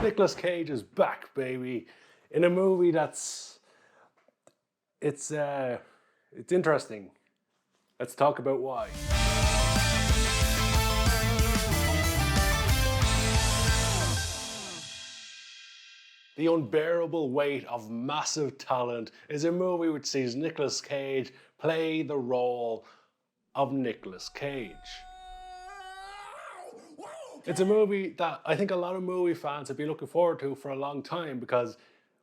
Nicolas Cage is back, baby, in a movie that's it's interesting. Let's talk about why. The Unbearable Weight of Massive Talent is a movie which sees Nicolas Cage play the role of Nicolas Cage. It's a movie that I think a lot of movie fans have been looking forward to for a long time, because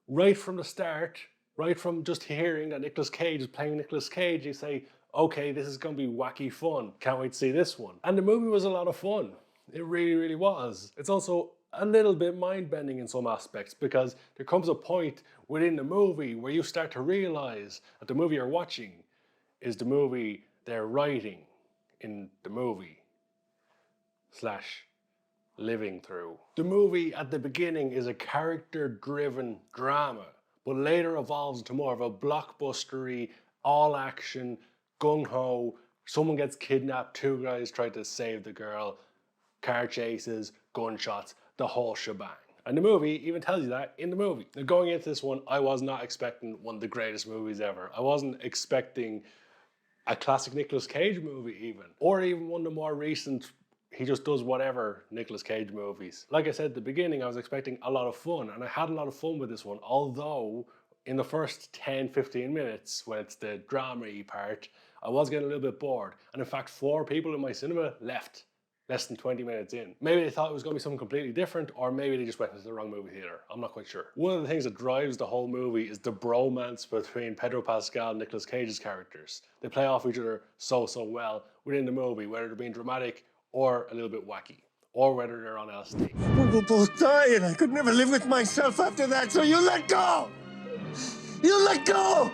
right from the start, right from just hearing that Nicolas Cage is playing Nicolas Cage, you say, okay, this is going to be wacky fun. Can't wait to see this one. And the movie was a lot of fun. It really, really was. It's also a little bit mind-bending in some aspects, because there comes a point within the movie where you start to realize that the movie you're watching is the movie they're writing in the movie / living through. The movie at the beginning is a character-driven drama, but later evolves into more of a blockbustery, all-action, gung-ho, someone gets kidnapped, two guys try to save the girl, car chases, gunshots, the whole shebang. And the movie even tells you that in the movie. Now, going into this one, I was not expecting one of the greatest movies ever. I wasn't expecting a classic Nicolas Cage movie even, or even one of the more recent he just does whatever Nicolas Cage movies. Like I said at the beginning, I was expecting a lot of fun, and I had a lot of fun with this one, although in the first 10-15 minutes, when it's the drama-y part, I was getting a little bit bored. And in fact, 4 people in my cinema left less than 20 minutes in. Maybe they thought it was going to be something completely different, or maybe they just went into the wrong movie theater. I'm not quite sure. One of the things that drives the whole movie is the bromance between Pedro Pascal and Nicolas Cage's characters. They play off each other so well within the movie, whether they're being dramatic or a little bit wacky, or whether they're on LSD. We will both die, and I could never live with myself after that, so you let go! You let go!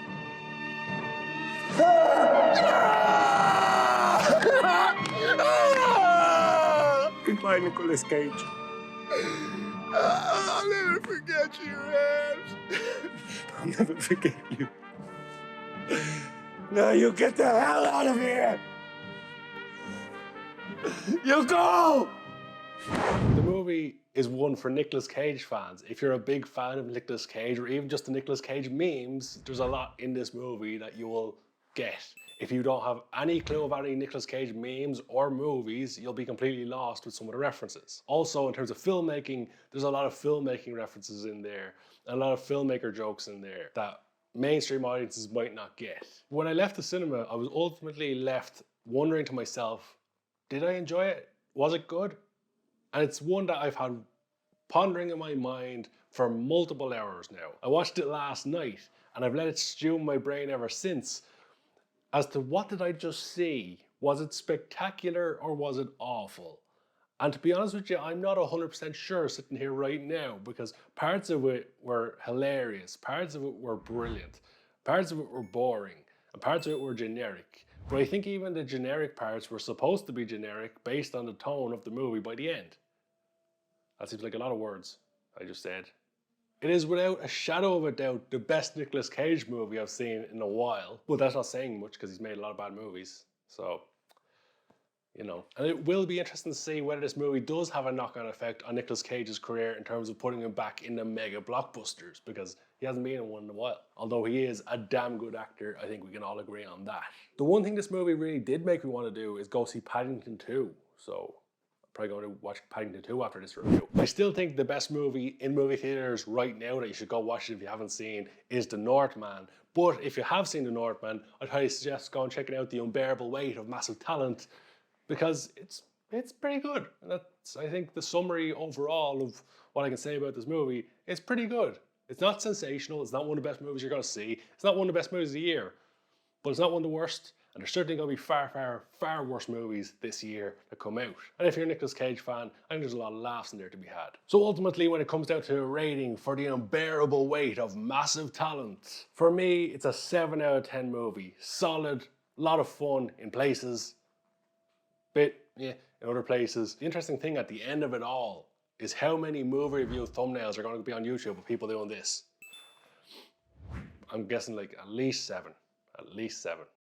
Goodbye, Nicolas Cage. I'll never forget you, Rams. I'll never forget you. No, you get the hell out of here! You go! The movie is one for Nicolas Cage fans. If you're a big fan of Nicolas Cage, or even just the Nicolas Cage memes, there's a lot in this movie that you will get. If you don't have any clue about any Nicolas Cage memes or movies, you'll be completely lost with some of the references. Also, in terms of filmmaking, there's a lot of filmmaking references in there, and a lot of filmmaker jokes in there that mainstream audiences might not get. When I left the cinema, I was ultimately left wondering to myself, did I enjoy it? Was it good? And it's one that I've had pondering in my mind for multiple hours now. I watched it last night, and I've let it stew in my brain ever since as to what did I just see? Was it spectacular or was it awful? And to be honest with you, I'm not 100% sure sitting here right now, because parts of it were hilarious, parts of it were brilliant, parts of it were boring, and parts of it were generic. But I think even the generic parts were supposed to be generic based on the tone of the movie by the end. That seems like a lot of words I just said. It is without a shadow of a doubt the best Nicolas Cage movie I've seen in a while. But that's not saying much, because he's made a lot of bad movies. So, you know. And it will be interesting to see whether this movie does have a knock-on effect on Nicolas Cage's career in terms of putting him back in the mega blockbusters, because he hasn't been in one in a while. Although he is a damn good actor, I think we can all agree on that. The one thing this movie really did make me want to do is go see Paddington 2. So I'm probably going to watch Paddington 2 after this review. I still think the best movie in movie theaters right now that you should go watch it if you haven't seen is The Northman. But if you have seen The Northman, I'd highly suggest going and checking out The Unbearable Weight of Massive Talent, because it's pretty good. And that's, I think, the summary overall of what I can say about this movie. It's pretty good. It's not sensational. It's not one of the best movies you're going to see. It's not one of the best movies of the year. But it's not one of the worst. And there's certainly going to be far worse movies this year that come out. And if you're a Nicolas Cage fan, I think there's a lot of laughs in there to be had. So ultimately, when it comes down to a rating for The Unbearable Weight of Massive Talent, for me, it's a 7 out of 10 movie. Solid, a lot of fun in places, bit, yeah, in other places. The interesting thing at the end of it all is how many movie review thumbnails are going to be on YouTube of people doing this. I'm guessing like at least 7. At least 7.